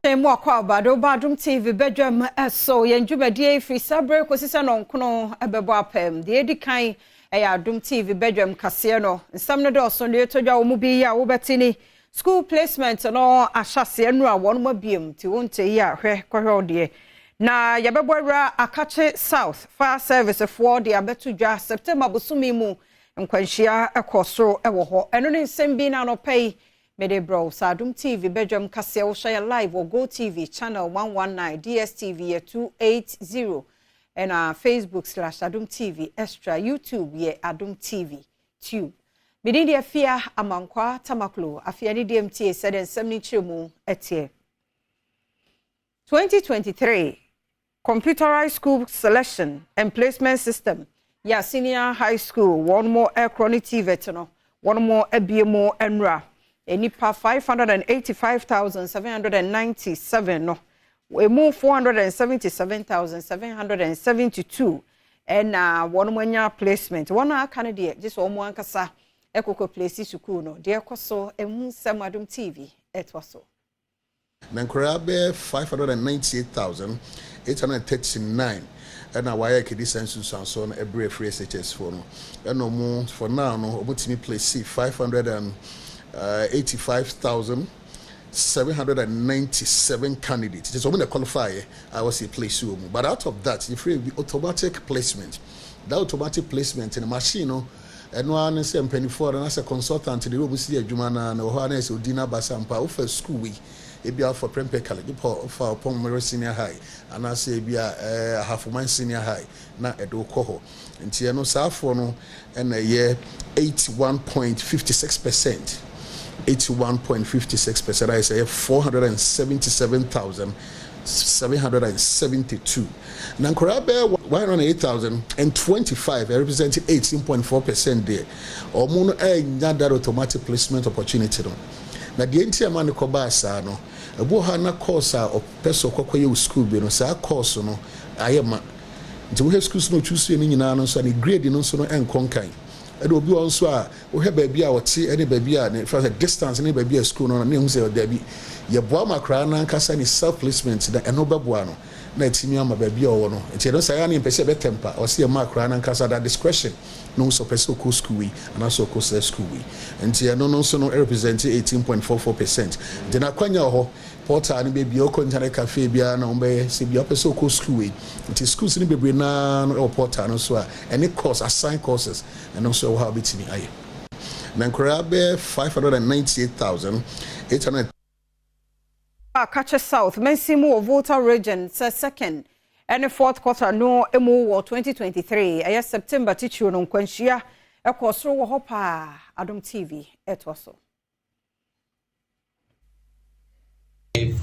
After more call Badwam TV Badwam so yenjumadi free sabre kosisa no nkono ebebo apem de edikan Adom TV Badwam kase no nsam no do so ne todwa wo mu bi ya wo betini school placement no ahyase anu a won ma biem ti wonte yi a hwe kohwe de na yabebora Akache South Fire Service for de abetudwa September bosumi mu nkwanhia ekosoro ewo ho eno ne nsem bi na no pay Mede bro, Adom TV, Badwam Kase, will share live or Go TV, channel 119, DSTV 280, and Facebook /Adom TV, extra, YouTube, Adom TV, tube. Bidin the affair amankwa tamaklo, afiani DMT said and 70 chimu etie. 2023, computerized school selection and placement system. Senior high school, one more chronic TV, one more EBMO enra. Enipa 585,797 no we move 477,772 and one more placement one candidate just one more kasa ekoko place school no de ekoso emu sam Adom TV etwaso Nankora be 598,839 and a wire kidi census and so on every free SHS for no and no more for now no obutimi place 85,797 candidates. Just when they qualify, I was a place room. But out of that, if you automatic placement, that automatic placement in a machine, and one is a penny for and as a consultant to the Robusia Jumana and Ohanes Udina Basampa for school week. It be out for Prempe College for Pomero Senior High, and I say be a half of my senior high, not a do coho. And Tiano Safono and a year 81.56%. 81.56%. I say 477,772. Nankorabe 108,025, representing 18.4% there. Or mono that automatic placement opportunity. Na the entire man koba sa no ebo ha na course a peso kokoye school bi no sa course no ayema nti wo schools no choose ni nyina no so na grade no so no enkonkan e obi won so a wo he baabi a wote ene baabi a ne for distance ne baabi a school no na hu se da bi ye boa makra na nkasa ni self placement da eno beboa no na etimi ama baabi a wo no nti no sa ya ne pese be temper o se makra na nkasa da discretion no so peso ko school we and also ko school we nti no so no represent 18.44%. Then akwanya ho portal ni baby o internet cafe bia na ombe se bia peso ko school we nti schools ni bebre na no portal no so a any course assigned courses and also how bitimi aye na nkora be 598,800 Akache South Mensimu voter region second and the fourth quarter no emu 2023 aya September tichu no nkwanhia ekosoro wo hopa Adom TV etwaso. We've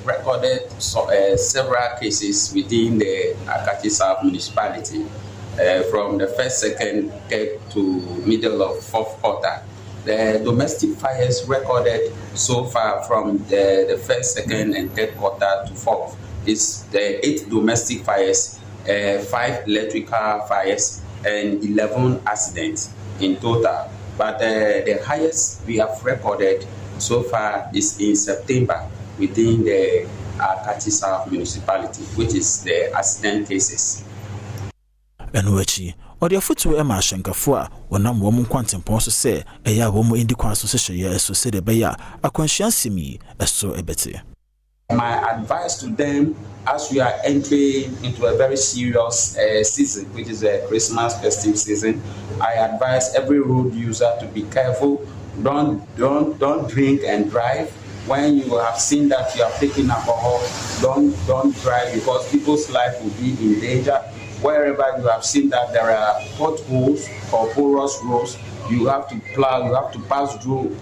recorded several cases within the Akache South municipality from the first, second, third to middle of fourth quarter. The domestic fires recorded so far from the first, second, and third quarter to fourth is the 8 domestic fires, 5 electrical fires, and 11 accidents in total. But the highest we have recorded so far is in September within the Akache South municipality, which is the accident cases. Enwechi Odia futu ema shankafo a wonam wo mu kwantempon so se eya wo mu indi kwan so hye eso se de beya akwanhyiansemi eso ebete. My advice to them as we are entering into a very serious season, which is a Christmas festive season, I advise every road user to be careful. Don't drink and drive. When you have seen that you have taken alcohol, don't drive because people's life will be in danger. Wherever you have seen that there are potholes or porous roads, you have to plow, you have to pass through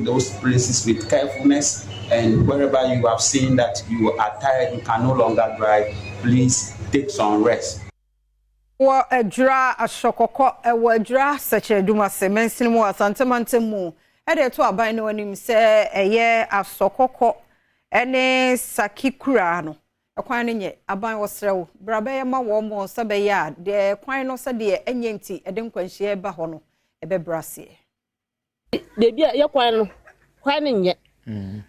those places with carefulness. And wherever you have seen that you are tired, you can no longer drive, please take some rest. Wa adra ashokoko ewadra sache duma semensin mu asantemantemu e de to aban no anim se eye asokoko ene sakikura no ekwan ne nye aban wosrew brabe ye ma wo mo sabe ya de kwan no se de enyenti ede nkwanhie ba ho no ebe brase de bia ye kwan no kwan ne nye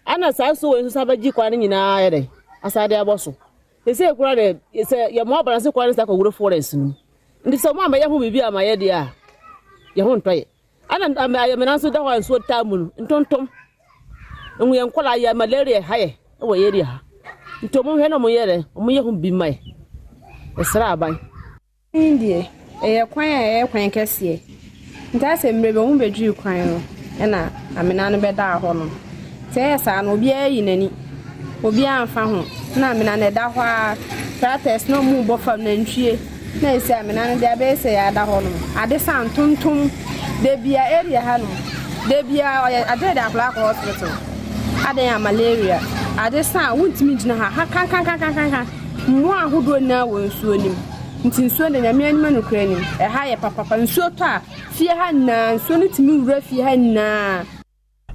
ana saa so we so sabaji kwa ni nyina yede asade aboso ese ekura de ese ye mo balance kwa ni sa ko wuro forest no ndi so mo amaye ho bibi amaye de a ye ho ntoye ana amaye menanso da ho so tamu ntontom nwu ye nkola ya malaria haye e wo yeri ha ntomo hwe no mo yere mo ye ho bi mai esra aban ndie kwan kese nta se mrebe ho bedru kwan no na amena no beda ho no se sa no obi ayi nani obi amfa ho na amena ne da ho a trates no mu bo fam na ntwie na ese amena no dia be se ya da ho no ade san tuntum de bia area ha no de bia ade da black hospital ade ya malaria ade san wuntimi gina ha kan mo ahodo na wo nsuo nim nti nsuo na nyame anima no kra nim ha ye papa nsuo to a fie ha na nsuo no timi wura fie ha na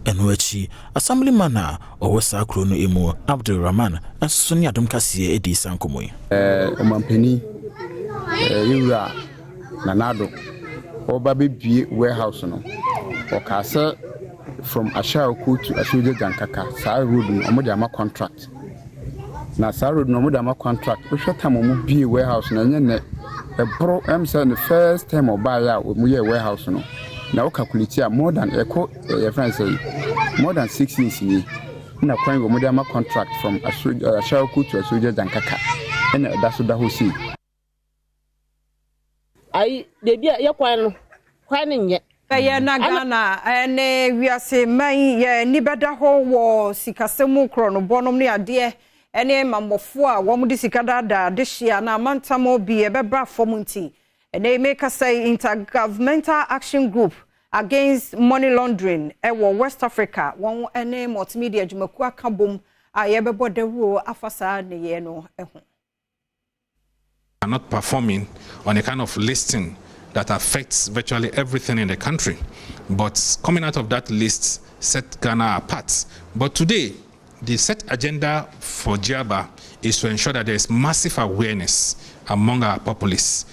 Enwechi assemblyman a owasa kro no emu Abdulrahman aso ne Adom kase edi sankomoy omampani yura na nado oba bebie warehouse no okasa from Ashaoku to Asuja Jankaka sa road no omode ama contract na sa road no omode ama contract o hweta mo bie warehouse na nyene ebro say the first time oba ya mo ye warehouse no na o calculate more than your friend say more than 6 years ni na kwan omode ama contract from Ashaoku to Asuja Jankaka and that's the whole see ai de bia ye kwan nye Kaya na Ghana ene wiase man ye ni beda ho wo sikasemu kro no bonom ne ade ene mamofo a wo mudi sikadada de hia na mantamo bi e bebra fom nti ene make say Intergovernmental Action Group Against Money Laundering e wo West Africa won ene multimedia jumaku akabom a ye bebo de wo afasa ne ye no eho are not performing on a kind of listing that affects virtually everything in the country. But coming out of that list set Ghana apart. But today, the set agenda for GIABA is to ensure that there is massive awareness among our populace,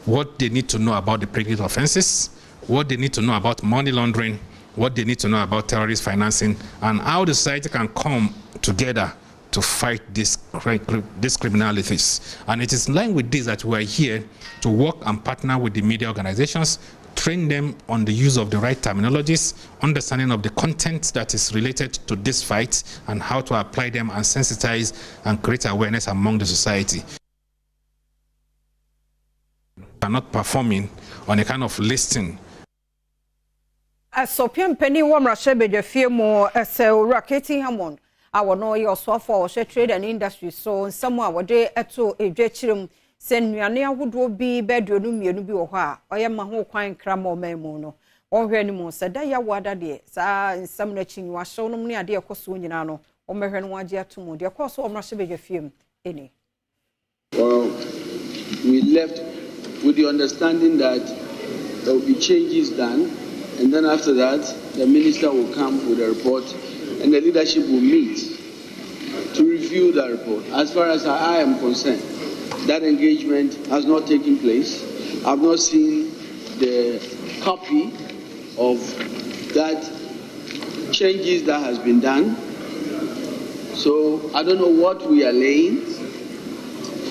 what they need to know about the predicate offenses, what they need to know about money laundering, what they need to know about terrorist financing, and how the society can come together to fight these criminalities. And it is in line with this that we are here to work and partner with the media organizations, train them on the use of the right terminologies, understanding of the content that is related to this fight, and how to apply them and sensitize and create awareness among the society. Are not performing on a kind of listing. So penny wo mrashe bedefie mo ese raketi hamon awo no ye osofo o trade and industry so nsamo a wode eto edwachirim se nnuane ahodo bi beduonu mienu bi wo ho a oye ma ho kwan krama omemu no wonhwe ni mu se da ya wada de sa nsam na chinwa hyew no ne ade ekoso nyina no o mehwe no waje atomu de ekoso o mrashe bedefie eni. Well, we left with the understanding that there will be changes done, and then after that, the minister will come with a report, and the leadership will meet to review that report. As far as I am concerned, that engagement has not taken place. I've not seen the copy of that changes that has been done. So I don't know what we are laying.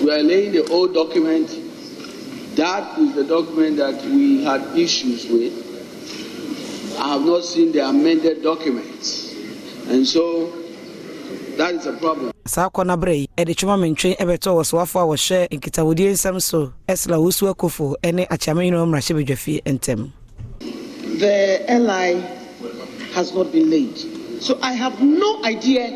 We are laying the old document. That is the document that we had issues with. I have not seen the amended documents. And so that is a problem. Sakona Bray, Edichuma Mentre, Ebeto was Wafa was share in Kitawudi Samso, Esla Uswa Kofo, and Achamino Rashibijafi and Tem. The LI has not been laid. So I have no idea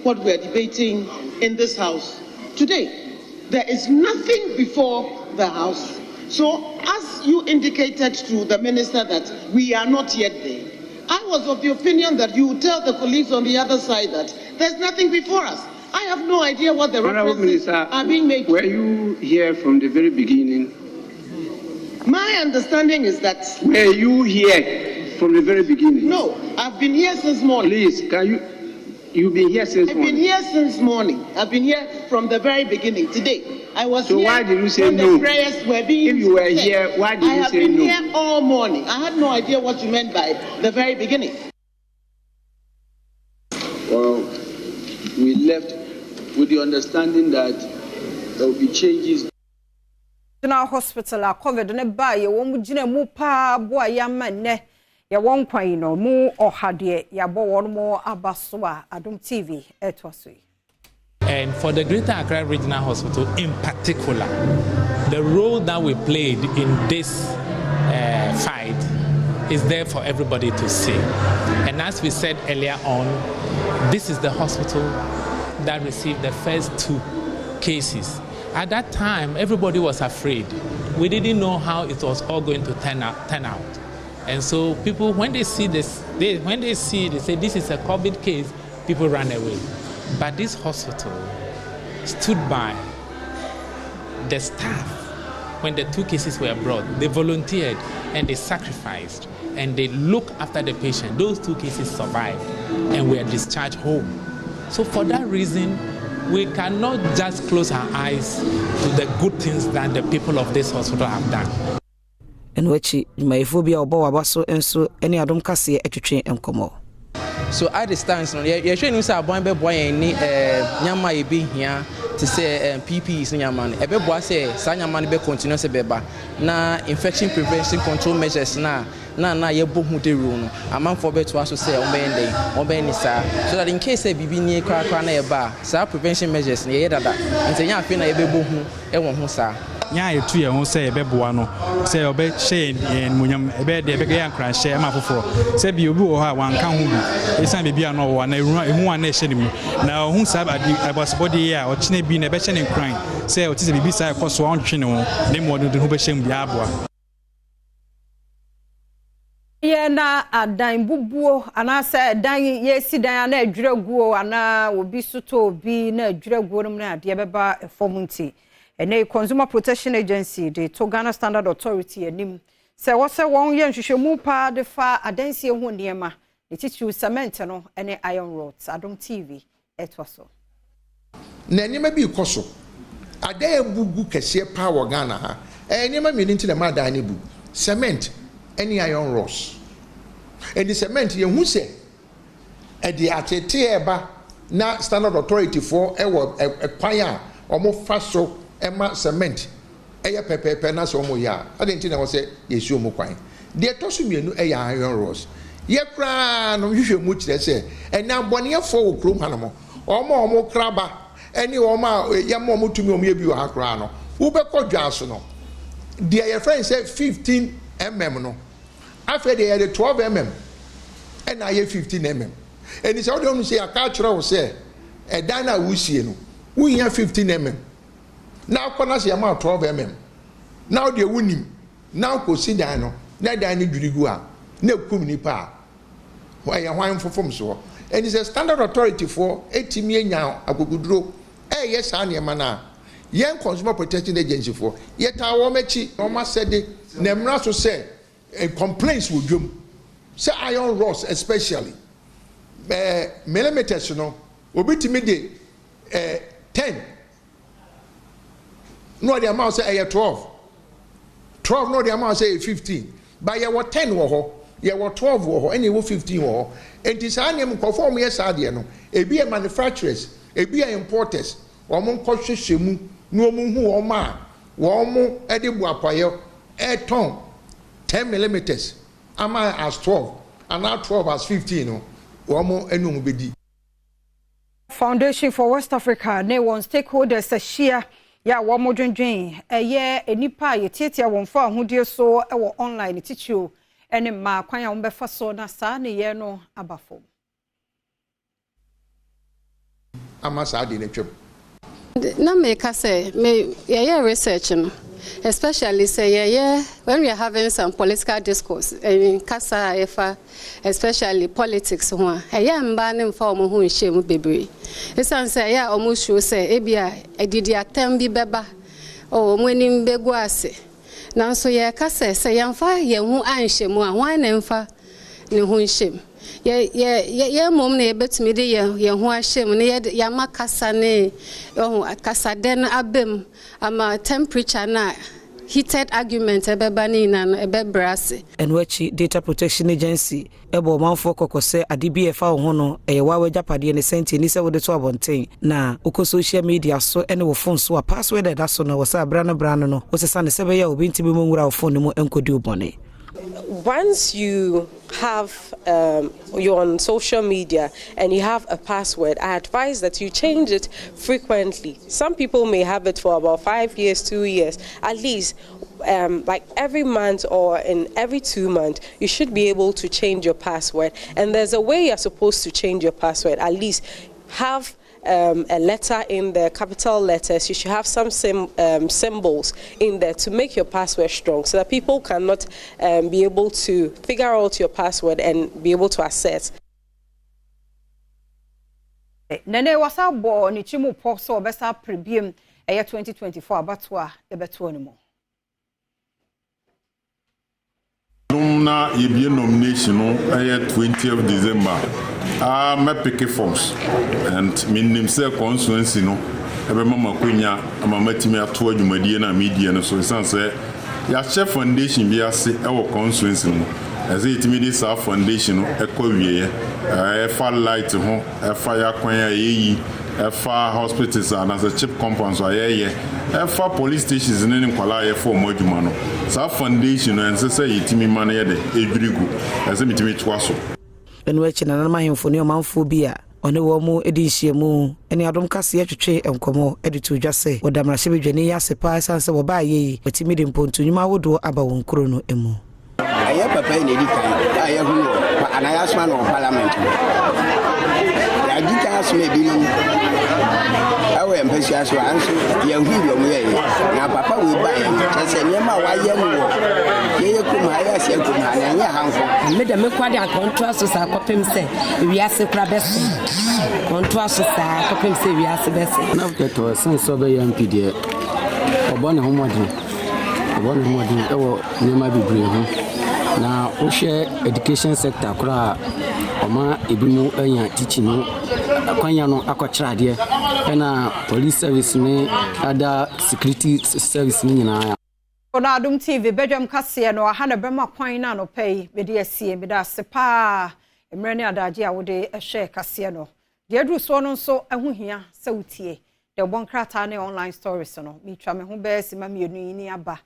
what we are debating in this house today. There is nothing before the house. So as you indicated to the minister that we are not yet there, I was of the opinion that you would tell the colleagues on the other side that there's nothing before us. I have no idea what the references are being made. Were you here from the very beginning? My understanding is that... Were you here from the very beginning? No, I've been here since morning. Please, can you... You've been here since morning? I've been here since morning. I've been here from the very beginning. Today, I was so here why did you say when no? The prayers were being if you were said. Here, why did you say no? I have been here all morning. I had no idea what you meant by the very beginning. left with the understanding that there will be changes. General Hospital a COVID ne ba ye wo mu gina mu pa bo a ya manne ya won kwan no mu ohade ya bo won mo abaso a Adom TV etwaso. And for the Greater Accra Regional Hospital in particular, the role that we played in this fight is there for everybody to see. And as we said earlier on, this is the hospital that received the first 2 cases. At that time, everybody was afraid. We didn't know how it was all going to turn out. And so people, when they see this, they say this is a COVID case, people ran away. But this hospital stood by the staff when the 2 cases were brought. They volunteered and they sacrificed and they looked after the patient. Those 2 cases survived and were discharged home. So for that reason, we cannot just close our eyes to the good things that the people of this hospital have done. And which my phobia or Bawabaso and so any Adom Cassia etchin and Como. So at the stance, you're showing us a boy any Yama be here to say PPs in Yaman. A bebo say Sanyaman be continuous a beba. Na infection prevention control measures na ye book muti room. A man for bet to also say obey sa. So that in case a bibi near crackana bar, sa prevention measures near that. And say Yapina a bebo who won who sa. Nya 2 year won say ebeboa no say obe share en munyam ebe de ebe yan kran share ma foforo say bi obi wo ha wan kan hu bi esan be bia no wo na ehu an na ehye nim na hu sab abasbody ya o chine bi na ebe hye ne kran say o tise bibi sai koso on twe ne ho ne mo do hu be hye bia aboa ye na adan bubuo ana say dan ye si dan na adwiraguo ana obi suto obi na adwiraguo no na ade beba efomunti. And a Consumer Protection Agency, the Ghana Standard Authority, and him say, what's a 1 year, she should move part the far Adensi Wundiama, the teacher cement and iron rods. Adom TV, it was so. Nanny may be Koso. A day bugu cashier power Ghana, and you may mean into the Madani book. Cement, any iron rods. And the cement, you who say, at the Atetieba, now Standard Authority for a pioneer or more fast so. Emma cement eya pepepe na so mo ya adenti na wo se yesu mo kwan de toso mienu eya iron rods ye kra no hwehwe mu kire se ena bone fo wo krom hanamo omo kraba eni omo ye mo tumi omo ye bi wa kra no wo be kodwa so no de your friend say 15 mm no after de 12 mm and na ye 15 mm eni se wo de say aka kire wo se e dan na wo sie no wo hia 15 mm. Now, corners your mouth 12 mm. Now they're winning. Now, go see Dano. Now, Danny Durigua. No Kumnipa. Why are wine for from so? And it's a standard authority for 80 million now. I could draw. Yes, Anya Mana. Young Consumer Protection Agency for. Yet our Mechi, almost said the Nemraso say, complaints with you. Say iron rods, especially. Millimeters, you know, will be to me 10. No, the amount say 12. 12, no, the amount say 15. But you were 10 wo, you were 12 wo, and you were 15 wo. And this animal conform yes, Adiano. A be a manufacturers, a be a importers, or mon cautious shemu, no mu or ma, warmo, edibu apayo, a ton, 10 millimeters. Ama as 12, and now 12 as 15, or more and no be. Foundation for West Africa, ne one stakeholders a share. Ya wo mo dwendwen eye enipa ye tietia won fa hodie so e wo online teacher ene ma kwan ya wo befa so na sa ne ye no abafo amasa de ne twem na me ka say me ye research no especially say when we are having some political discourse in kasa efa especially politics ho mba ne mfa omo ho nhye bebre esan say omo show say ebia edidi atem bi beba o omo ni mbegu ase nanso ye kasa say yamfa ye hu anhye mu a hwan ne mfa ne ho nhye ye mom ne betumi de ye ho ahye mu ne ya makasa ne kasa den abem ama temperature na heated argument ebebani na ebebrase. And which Data Protection Agency ebo manfo kokose adibfa ho no wawe japade ne senti ni se wode to abonten na uko social media so ene wo phone so password that so no wasa brano no wosesa ne sebe ya obi ntimi mo nwura wo phone mo enkodi ubone. Once you have you're on social media and you have a password, I advise that you change it frequently. Some people may have it for about 5 years, 2 years, at least like every month or in every 2 months, you should be able to change your password. And there's a way you're supposed to change your password. At least have a letter in the capital letters. You should have some symbols in there to make your password strong so that people cannot be able to figure out your password and be able to access. Nene wasa bo ni chimu poso obesa prebiem 2024 abatwa ebeto animo. Na yebie nomination no 20th December. My picket forms and minim say constituency no ebe mama kwenya amama timi ato adwumadie na media no so san say ya chef foundation bi ase e wo constituency no as it me this foundation no e ko wieye e fa light ho e fa ya kwan ya yi e fa hospitals and as a chip compounds ayeye e fa police stations ne nkwala ye for mo adwuma no sa foundation no en say yitimi man ye de edwirigu as me timi twaso and which na na mahemfo ne omanfo bi a one wo mu edinhie mu ene adom kase atwetwe enkomo editu dwase wodamra hye bedwani ya sepa sanse wo ba ye watimi de mpontu nyuma wodo aba won kro no emu aye papa ne di kan aye hu no anaya sma no parliament ya di kan asme bi no awe mpesi aso anso ya hu bi omo ye na papa we ba ye se nyema wa ye no ye kum ha ya se kum ha na nya hanfo me de me kwade akonto aso sa kopem se wiase kura beso konto aso sa kopem se wiase beso na to senso be yam pide obone homodin ewo nyema bibre ho na o share education sector kura oma ebimu anya teaching no akwanya no akotrade na police service ne other security service ni nyina Ona Adom TV Badwam kase no aha na bema kwan na no pay me de asie me da sepa emre ne adaje a wode ehwe kase no de adru so no nso ahohia sawutie de bonkrata ne online stories no mi twa me ho be se ma mienu ni aba